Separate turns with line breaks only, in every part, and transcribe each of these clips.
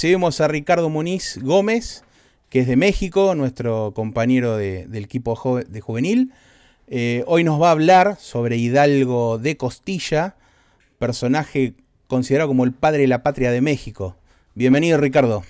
recibimos a Ricardo Muñiz Gómez, que es de México, nuestro compañero del equipo de juvenil. Hoy nos va a hablar sobre Hidalgo de Costilla, personaje considerado como el padre de la patria de México. Bienvenido, Ricardo.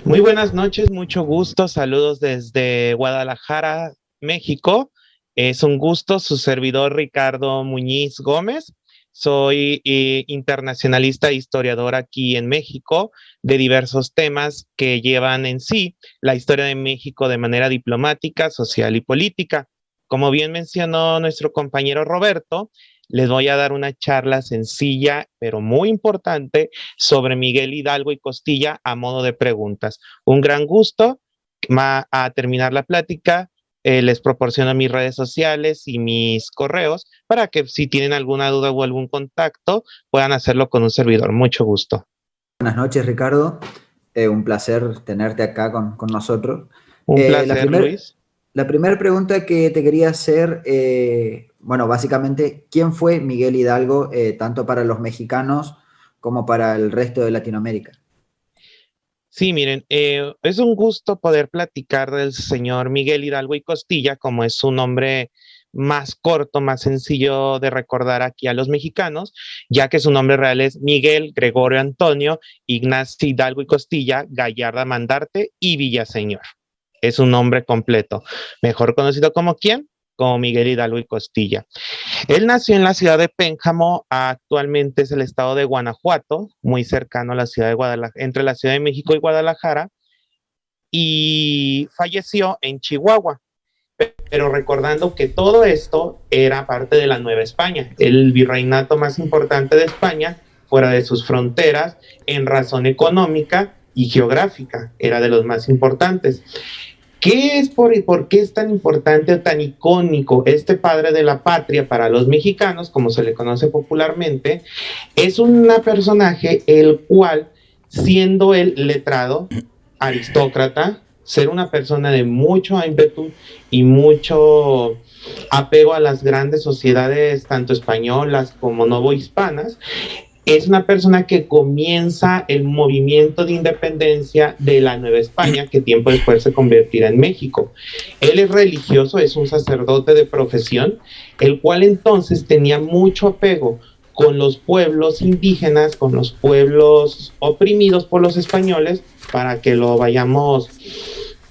Muy buenas noches, mucho gusto, saludos desde Guadalajara, México. Es un gusto, su servidor Ricardo Muñiz Gómez. Soy internacionalista e historiador aquí en México de diversos temas que llevan en sí la historia de México de manera diplomática, social y política. Como bien mencionó nuestro compañero Roberto, les voy a dar una charla sencilla, pero muy importante, sobre Miguel Hidalgo y Costilla a modo de preguntas. Un gran gusto. A terminar la plática, les proporciono mis redes sociales y mis correos para que si tienen alguna duda o algún contacto puedan hacerlo con un servidor. Mucho gusto.
Buenas noches, Ricardo. Un placer tenerte acá con nosotros.
Un placer, Luis.
La primera pregunta que te quería hacer, bueno, básicamente, ¿quién fue Miguel Hidalgo, tanto para los mexicanos como para el resto de Latinoamérica?
Sí, miren, es un gusto poder platicar del señor Miguel Hidalgo y Costilla, como es su nombre más corto, más sencillo de recordar aquí a los mexicanos, ya que su nombre real es Miguel Gregorio Antonio Ignacio Hidalgo y Costilla Gallarda Mandarte y Villaseñor. Es su nombre completo, mejor conocido como ¿quién? Como Miguel Hidalgo y Costilla. Él nació en la ciudad de Pénjamo, actualmente es el estado de Guanajuato, muy cercano a la ciudad de Guadalajara, entre la Ciudad de México y Guadalajara, y falleció en Chihuahua. Pero recordando que todo esto era parte de la Nueva España, el virreinato más importante de España, fuera de sus fronteras, en razón económica y geográfica, era de los más importantes. ¿Qué es por qué es tan importante o tan icónico este padre de la patria para los mexicanos, como se le conoce popularmente? Es un personaje el cual, siendo el letrado, aristócrata, ser una persona de mucho ímpetu y mucho apego a las grandes sociedades, tanto españolas como novohispanas, es una persona que comienza el movimiento de independencia de la Nueva España, que tiempo después se convertirá en México. Él es religioso, es un sacerdote de profesión, el cual entonces tenía mucho apego con los pueblos indígenas, con los pueblos oprimidos por los españoles, para que lo vayamos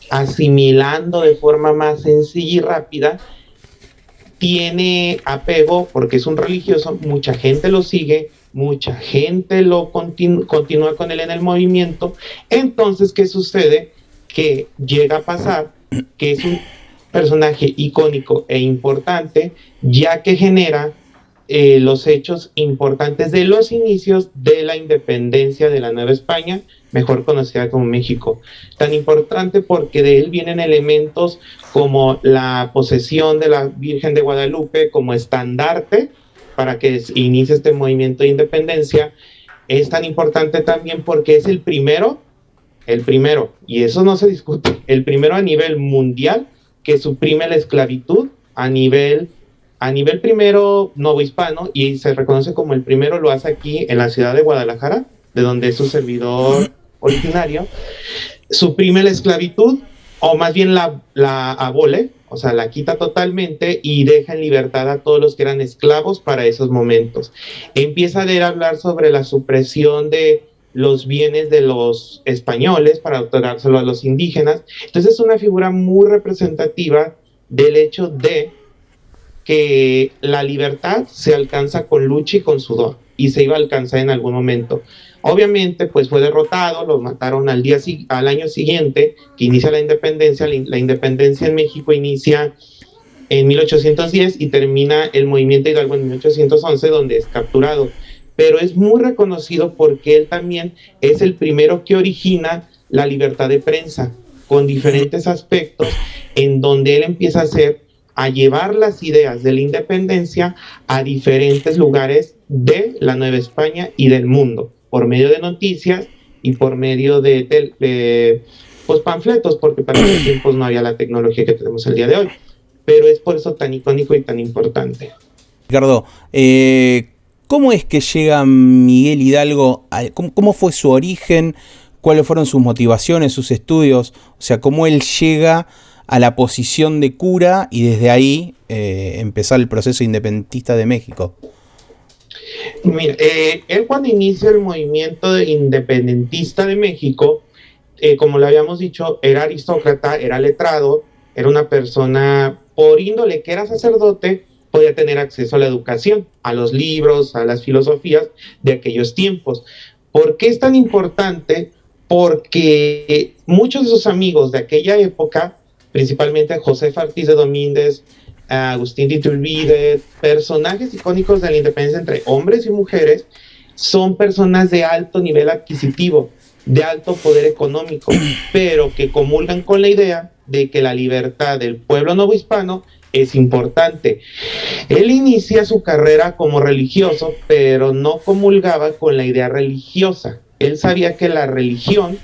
asimilando de forma más sencilla y rápida. Tiene apego porque es un religioso, mucha gente lo sigue, mucha gente lo continúa con él en el movimiento. Entonces, ¿qué sucede? Que llega a pasar que es un personaje icónico e importante, ya que genera los hechos importantes de los inicios de la independencia de la Nueva España, mejor conocida como México. Tan importante porque de él vienen elementos como la posesión de la Virgen de Guadalupe como estandarte para que inicie este movimiento de independencia. Es tan importante también porque es el primero, y eso no se discute, el primero a nivel mundial que suprime la esclavitud a nivel primero novohispano, y se reconoce como el primero, lo hace aquí en la ciudad de Guadalajara, de donde es su servidor originario. Suprime la esclavitud, o más bien la abole, o sea, la quita totalmente y deja en libertad a todos los que eran esclavos para esos momentos. Empieza a hablar sobre la supresión de los bienes de los españoles para otorgárselo a los indígenas. Entonces es una figura muy representativa del hecho de que la libertad se alcanza con lucha y con sudor, y se iba a alcanzar en algún momento. Obviamente, pues fue derrotado, lo mataron al año siguiente, que inicia la independencia. La independencia en México inicia en 1810 y termina el movimiento Hidalgo en 1811, donde es capturado. Pero es muy reconocido porque él también es el primero que origina la libertad de prensa, con diferentes aspectos, en donde él empieza a llevar las ideas de la independencia a diferentes lugares de la Nueva España y del mundo, por medio de noticias y por medio de pues, panfletos, porque para esos tiempos no había la tecnología que tenemos el día de hoy. Pero es por eso tan icónico y tan importante.
Ricardo, ¿Cómo es que llega Miguel Hidalgo? ¿Cómo fue su origen? ¿Cuáles fueron sus motivaciones, sus estudios? O sea, ¿cómo él llega a la posición de cura y desde ahí empezar el proceso independentista de México?
Mira, él cuando inicia el movimiento independentista de México, como lo habíamos dicho, era aristócrata, era letrado, era una persona por índole que era sacerdote, podía tener acceso a la educación, a los libros, a las filosofías de aquellos tiempos. ¿Por qué es tan importante? Porque muchos de sus amigos de aquella época, principalmente José Ortiz de Domínguez, Agustín de Iturbide, personajes icónicos de la independencia entre hombres y mujeres, son personas de alto nivel adquisitivo, de alto poder económico, pero que comulgan con la idea de que la libertad del pueblo novohispano es importante. Él inicia su carrera como religioso, pero no comulgaba con la idea religiosa. Él sabía que la religión,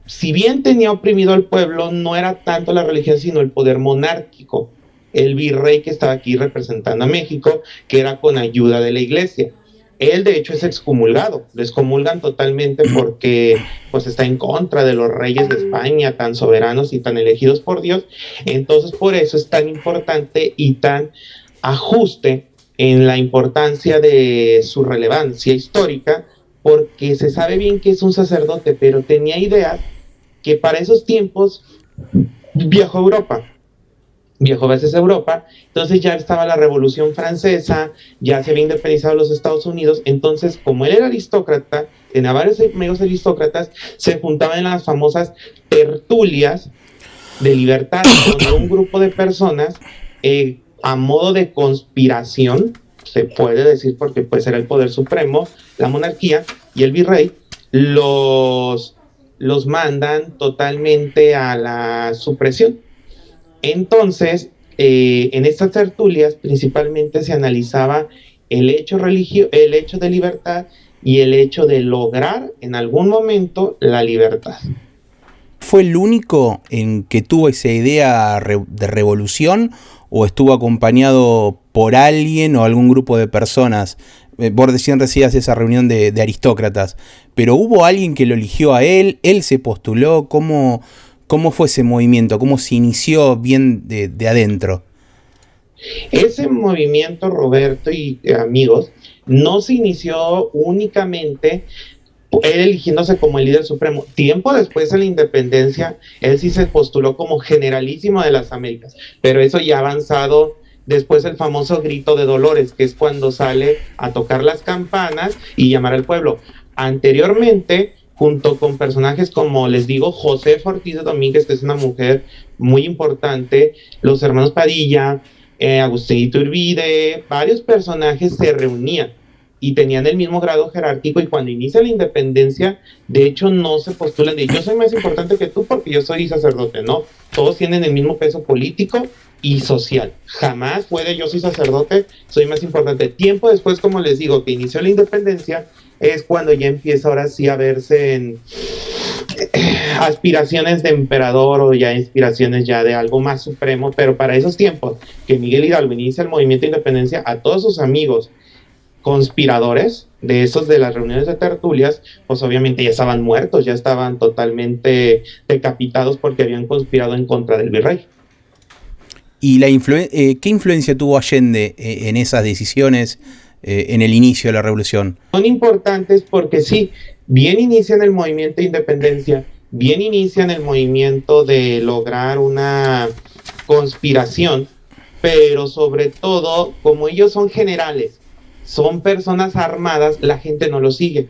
si bien tenía oprimido al pueblo, no era tanto la religión, sino el poder monárquico. El virrey que estaba aquí representando a México, que era con ayuda de la iglesia. Él, de hecho, es excomulgado, lo excomulgan totalmente porque pues, está en contra de los reyes de España, tan soberanos y tan elegidos por Dios. Entonces, por eso es tan importante y tan ajuste en la importancia de su relevancia histórica, porque se sabe bien que es un sacerdote, pero tenía ideas que para esos tiempos viajó a Europa, viajó a veces a Europa, entonces ya estaba la Revolución Francesa, ya se había independizado los Estados Unidos, entonces como él era aristócrata, tenía varios amigos aristócratas, se juntaban en las famosas tertulias de libertad, donde un grupo de personas, a modo de conspiración, se puede decir porque pues era el poder supremo, la monarquía y el virrey, los mandan totalmente a la supresión. Entonces, en estas tertulias principalmente se analizaba el hecho de libertad y el hecho de lograr en algún momento la libertad.
¿Fue el único en que tuvo esa idea de revolución o estuvo acompañado por alguien o algún grupo de personas? Vos recién decías esa reunión de aristócratas, pero ¿hubo alguien que lo eligió a él? ¿Él se postuló? ¿Cómo fue ese movimiento? ¿Cómo se inició bien de adentro?
Ese movimiento, Roberto y amigos, no se inició únicamente él eligiéndose como el líder supremo. Tiempo después de la independencia, él sí se postuló como generalísimo de las Américas, pero eso ya avanzado después el famoso grito de Dolores, que es cuando sale a tocar las campanas y llamar al pueblo. Anteriormente, junto con personajes como, les digo, José Ortiz de Domínguez, que es una mujer muy importante, los hermanos Padilla, Agustín Iturbide, varios personajes se reunían y tenían el mismo grado jerárquico, y cuando inicia la independencia, de hecho no se postulan de yo soy más importante que tú porque yo soy sacerdote, no, todos tienen el mismo peso político y social, jamás fue de yo soy sacerdote, soy más importante. Tiempo después, como les digo, que inició la independencia, es cuando ya empieza ahora sí a verse en aspiraciones de emperador o ya inspiraciones ya de algo más supremo, pero para esos tiempos que Miguel Hidalgo inicia el movimiento de independencia, a todos sus amigos conspiradores de esos de las reuniones de tertulias, pues obviamente ya estaban muertos, ya estaban totalmente decapitados porque habían conspirado en contra del virrey.
¿Y qué influencia tuvo Allende en esas decisiones en el inicio de la revolución?
Son importantes porque sí, bien inician el movimiento de independencia, bien inician el movimiento de lograr una conspiración, pero sobre todo, como ellos son generales, son personas armadas, la gente no lo sigue.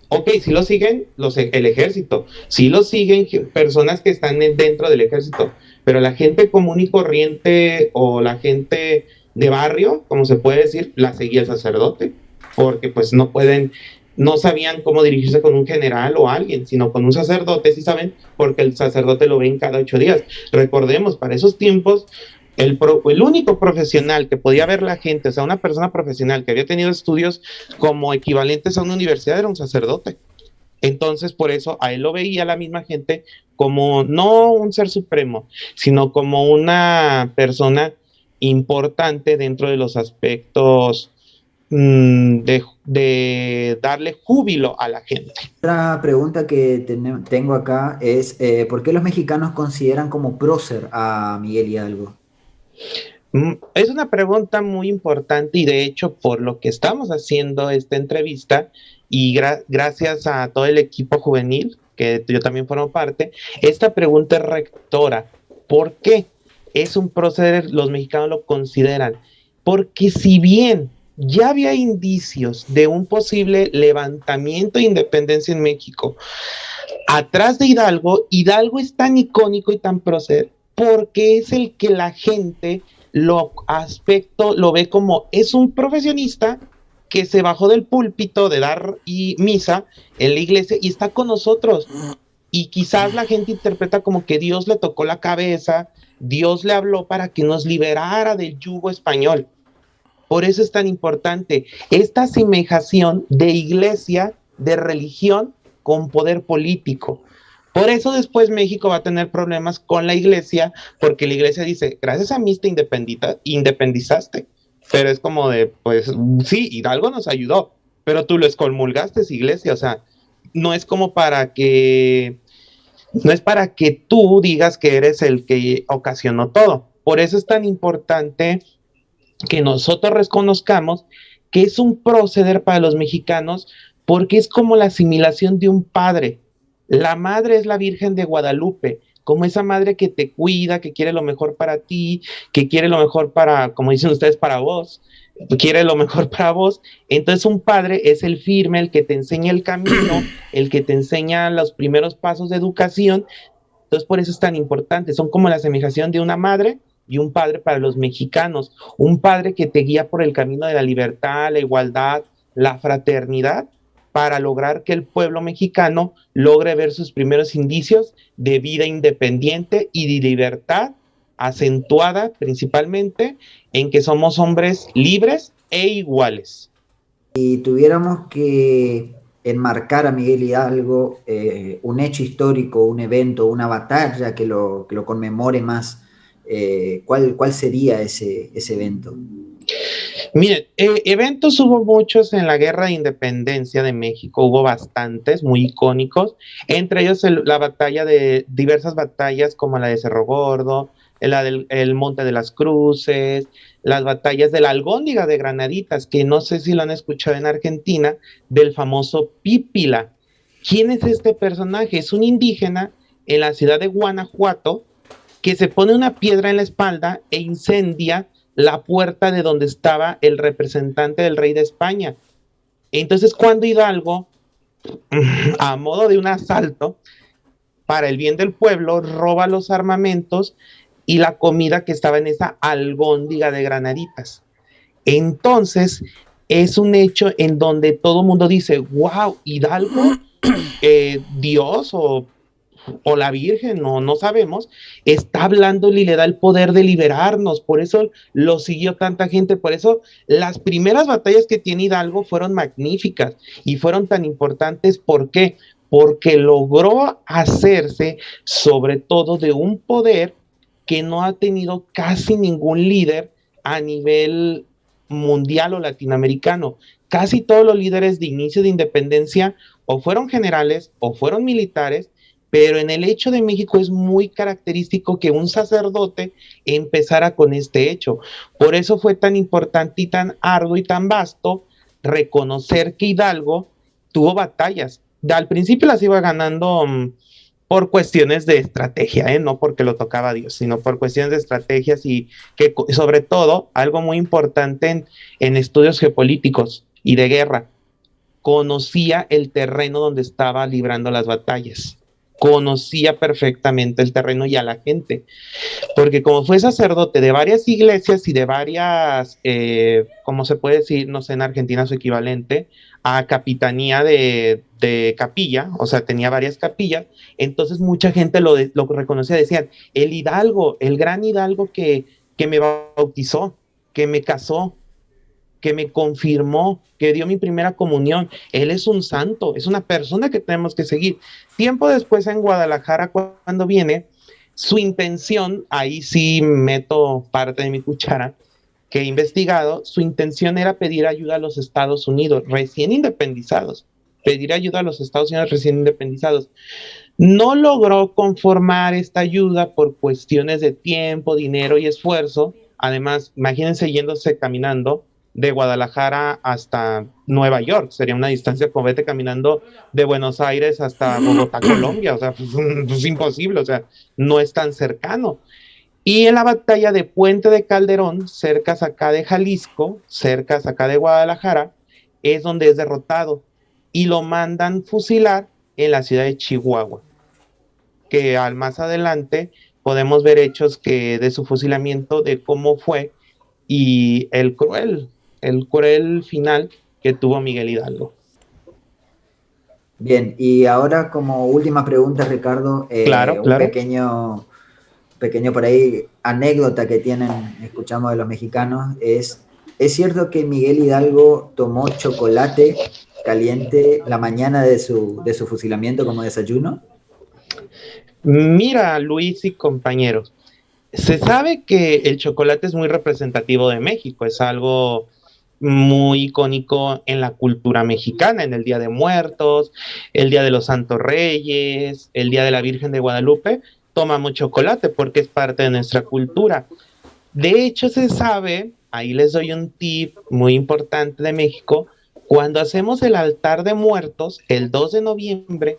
Ok, sí lo siguen el ejército, sí lo siguen personas que están dentro del ejército, pero la gente común y corriente o la gente de barrio, como se puede decir, la seguía el sacerdote, porque pues no sabían cómo dirigirse con un general o alguien, sino con un sacerdote, sí saben, porque el sacerdote lo ven cada 8 días. Recordemos, para esos tiempos, el único profesional que podía ver la gente, o sea, una persona profesional que había tenido estudios como equivalentes a una universidad, era un sacerdote. Entonces, por eso a él lo veía la misma gente como no un ser supremo, sino como una persona importante dentro de los aspectos de darle júbilo a la gente.
Otra pregunta que tengo acá es, ¿por qué los mexicanos consideran como prócer a Miguel Hidalgo?
Es una pregunta muy importante y de hecho por lo que estamos haciendo esta entrevista y gracias a todo el equipo juvenil, que yo también formo parte, esta pregunta es rectora. ¿Por qué es un prócer? Los mexicanos lo consideran. Porque si bien ya había indicios de un posible levantamiento de independencia en México, atrás de Hidalgo, Hidalgo es tan icónico y tan prócer porque es el que la gente lo ve como es un profesionista que se bajó del púlpito de dar misa en la iglesia y está con nosotros. Y quizás la gente interpreta como que Dios le tocó la cabeza, Dios le habló para que nos liberara del yugo español. Por eso es tan importante esta asemejación de iglesia, de religión con poder político. Por eso después México va a tener problemas con la iglesia, porque la iglesia dice, gracias a mí te independizaste. Pero es como de, pues sí, Hidalgo nos ayudó, pero tú lo excomulgaste, iglesia. O sea, no es como no es para que tú digas que eres el que ocasionó todo. Por eso es tan importante que nosotros reconozcamos que es un proceder para los mexicanos porque es como la asimilación de un padre. La madre es la Virgen de Guadalupe, como esa madre que te cuida, que quiere lo mejor para ti, que quiere lo mejor para, como dicen ustedes, para vos, quiere lo mejor para vos. Entonces un padre es el firme, el que te enseña el camino, el que te enseña los primeros pasos de educación. Entonces por eso es tan importante, son como la asemejación de una madre y un padre para los mexicanos, un padre que te guía por el camino de la libertad, la igualdad, la fraternidad, para lograr que el pueblo mexicano logre ver sus primeros indicios de vida independiente y de libertad, acentuada principalmente en que somos hombres libres e iguales.
Si tuviéramos que enmarcar a Miguel Hidalgo, un hecho histórico, un evento, una batalla que lo conmemore más, ¿cuál sería ese evento?
Miren, eventos hubo muchos en la Guerra de Independencia de México, hubo bastantes muy icónicos, entre ellos la batalla de diversas batallas como la de Cerro Gordo, la del el Monte de las Cruces, las batallas de la Algóndiga de Granaditas, que no sé si lo han escuchado en Argentina, del famoso Pípila. ¿Quién es este personaje? Es un indígena en la ciudad de Guanajuato que se pone una piedra en la espalda e incendia la puerta de donde estaba el representante del rey de España. Entonces, cuando Hidalgo, a modo de un asalto, para el bien del pueblo, roba los armamentos y la comida que estaba en esa algóndiga de granaditas. Entonces, es un hecho en donde todo el mundo dice, wow, Hidalgo, Dios o la Virgen, no sabemos, está hablando y le da el poder de liberarnos, por eso lo siguió tanta gente, por eso las primeras batallas que tiene Hidalgo fueron magníficas y fueron tan importantes, ¿por qué? Porque logró hacerse sobre todo de un poder que no ha tenido casi ningún líder a nivel mundial o latinoamericano. Casi todos los líderes de inicio de independencia o fueron generales o fueron militares, pero en el hecho de México es muy característico que un sacerdote empezara con este hecho. Por eso fue tan importante y tan arduo y tan vasto reconocer que Hidalgo tuvo batallas. Al principio las iba ganando por cuestiones de estrategia, no porque lo tocaba a Dios, sino por cuestiones de estrategias y que sobre todo algo muy importante en estudios geopolíticos y de guerra, conocía el terreno donde estaba librando las batallas, conocía perfectamente el terreno y a la gente, porque como fue sacerdote de varias iglesias y de varias, ¿cómo se puede decir? No sé, en Argentina su equivalente, a capitanía de capilla, o sea, tenía varias capillas, entonces mucha gente lo reconocía, decían, el Hidalgo, el gran Hidalgo que me bautizó, que me casó, que me confirmó, que dio mi primera comunión. Él es un santo, es una persona que tenemos que seguir. Tiempo después en Guadalajara, cuando viene, su intención, ahí sí meto parte de mi cuchara, que he investigado, su intención era pedir ayuda a los Estados Unidos, recién independizados, pedir ayuda a los Estados Unidos recién independizados. No logró conformar esta ayuda por cuestiones de tiempo, dinero y esfuerzo. Además, imagínense yéndose caminando de Guadalajara hasta Nueva York. Sería una distancia como vete caminando de Buenos Aires hasta Bogotá, Colombia. O sea, pues imposible, o sea, no es tan cercano. Y en la batalla de Puente de Calderón, cerca acá de Jalisco, cerca acá de Guadalajara, es donde es derrotado y lo mandan fusilar en la ciudad de Chihuahua, que al más adelante podemos ver hechos que de su fusilamiento, de cómo fue y el cruel final que tuvo Miguel Hidalgo.
Bien, y ahora como última pregunta, Ricardo,
Claro,
un
claro.
pequeño por ahí anécdota que tienen, escuchamos de los mexicanos, ¿es cierto que Miguel Hidalgo tomó chocolate caliente la mañana de su fusilamiento como desayuno?
Mira, Luis y compañeros, se sabe que el chocolate es muy representativo de México, es algo muy icónico en la cultura mexicana, en el Día de Muertos, el Día de los Santos Reyes, el Día de la Virgen de Guadalupe, tomamos chocolate porque es parte de nuestra cultura. De hecho, se sabe, ahí les doy un tip muy importante de México, cuando hacemos el altar de muertos, el 2 de noviembre,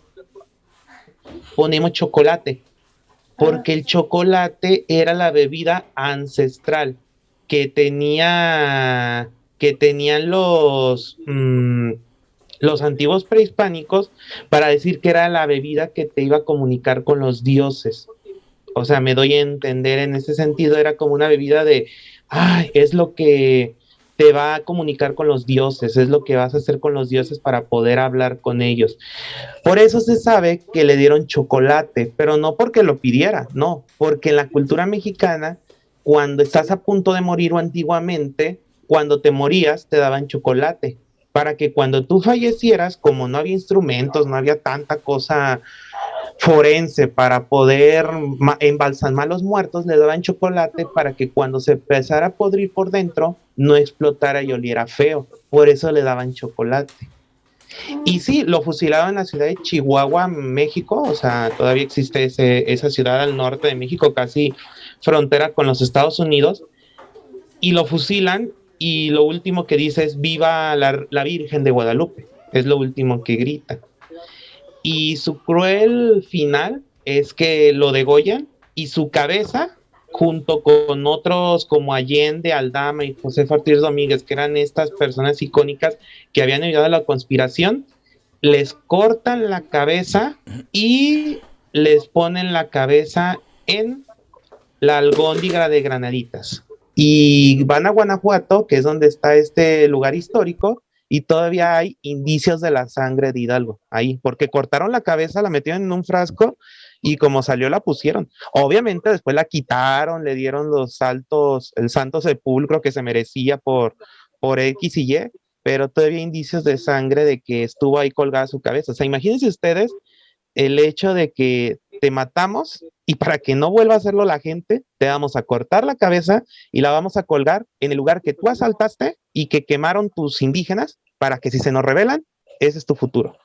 ponemos chocolate porque el chocolate era la bebida ancestral que tenían los antiguos prehispánicos para decir que era la bebida que te iba a comunicar con los dioses. O sea, me doy a entender en ese sentido, era como una bebida de, ay, es lo que te va a comunicar con los dioses, es lo que vas a hacer con los dioses para poder hablar con ellos. Por eso se sabe que le dieron chocolate, pero no porque lo pidiera, no, porque en la cultura mexicana, cuando estás a punto de morir o antiguamente, cuando te morías, te daban chocolate, para que cuando tú fallecieras, como no había instrumentos, no había tanta cosa forense para poder embalsamar los muertos, le daban chocolate para que cuando se empezara a podrir por dentro, no explotara y oliera feo. Por eso le daban chocolate. Y sí, lo fusilaron en la ciudad de Chihuahua, México, o sea, todavía existe esa ciudad al norte de México, casi frontera con los Estados Unidos, y lo fusilan y lo último que dice es viva la Virgen de Guadalupe, es lo último que grita. Y su cruel final es que lo degollan y su cabeza, junto con otros como Allende, Aldama y José Ortiz Domínguez, que eran estas personas icónicas que habían ayudado a la conspiración, les cortan la cabeza y les ponen la cabeza en la alhóndiga de Granaditas. Y van a Guanajuato, que es donde está este lugar histórico, y todavía hay indicios de la sangre de Hidalgo ahí, porque cortaron la cabeza, la metieron en un frasco y como salió la pusieron. Obviamente después la quitaron, le dieron los saltos, el santo sepulcro que se merecía por X y Y, pero todavía hay indicios de sangre de que estuvo ahí colgada su cabeza. O sea, imagínense ustedes el hecho de que te matamos y para que no vuelva a hacerlo la gente, te vamos a cortar la cabeza y la vamos a colgar en el lugar que tú asaltaste y que quemaron tus indígenas para que si se nos rebelan, ese es tu futuro.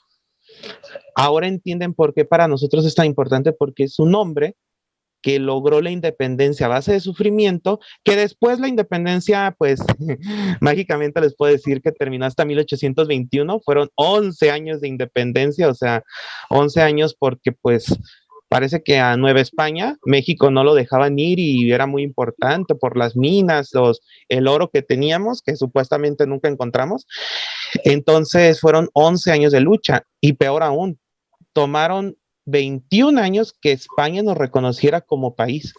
Ahora entienden por qué para nosotros es tan importante, porque es un hombre que logró la independencia a base de sufrimiento, que después la independencia, pues mágicamente les puedo decir que terminó hasta 1821, fueron 11 años de independencia, o sea, 11 años porque pues parece que a Nueva España, México no lo dejaban ir y era muy importante por las minas, el oro que teníamos, que supuestamente nunca encontramos. Entonces fueron 11 años de lucha y peor aún, tomaron 21 años que España nos reconociera como país.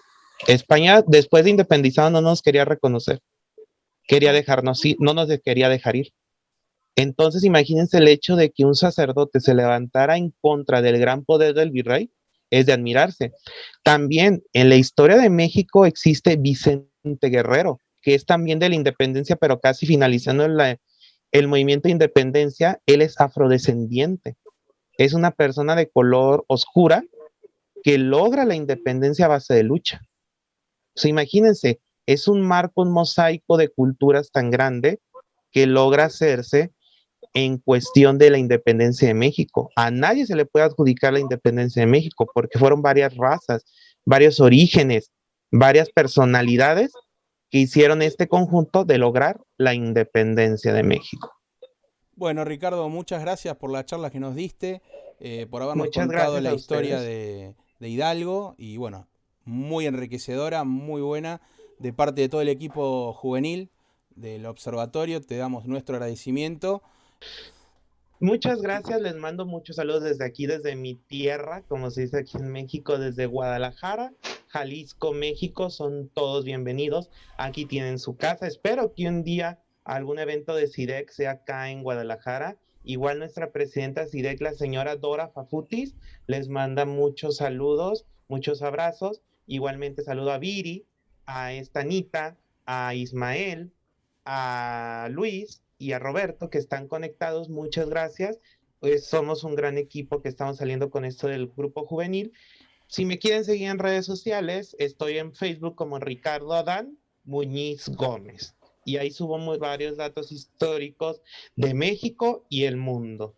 España, después de independizado, no nos quería reconocer, quería dejarnos ir, no nos quería dejar ir. Entonces, imagínense el hecho de que un sacerdote se levantara en contra del gran poder del virrey, es de admirarse. También en la historia de México existe Vicente Guerrero, que es también de la independencia, pero casi finalizando el movimiento de independencia, él es afrodescendiente. Es una persona de color oscura que logra la independencia a base de lucha. O sea, imagínense, es un marco, un mosaico de culturas tan grande que logra hacerse en cuestión de la independencia de México. A nadie se le puede adjudicar la independencia de México porque fueron varias razas, varios orígenes, varias personalidades que hicieron este conjunto de lograr la independencia de México.
Bueno, Ricardo, muchas gracias por la charla que nos diste, por habernos
Muchas
contado
gracias
la
a
historia
ustedes.
de Hidalgo y bueno, muy enriquecedora, muy buena, de parte de todo el equipo juvenil del observatorio. Te damos nuestro agradecimiento.
Muchas gracias, les mando muchos saludos desde aquí, desde mi tierra, como se dice aquí en México, desde Guadalajara, Jalisco, México, son todos bienvenidos. Aquí tienen su casa. Espero que un día algún evento de CIDEC sea acá en Guadalajara. Igual nuestra presidenta CIDEC, la señora Dora Fafutis, les manda muchos saludos, muchos abrazos. Igualmente saludo a Viri, a Estanita, a Ismael, a Luis y a Roberto que están conectados. Muchas gracias. Pues somos un gran equipo que estamos saliendo con esto del grupo juvenil. Si me quieren seguir en redes sociales, estoy en Facebook como Ricardo Adán Muñiz Gómez. Y ahí subo varios datos históricos de México y el mundo.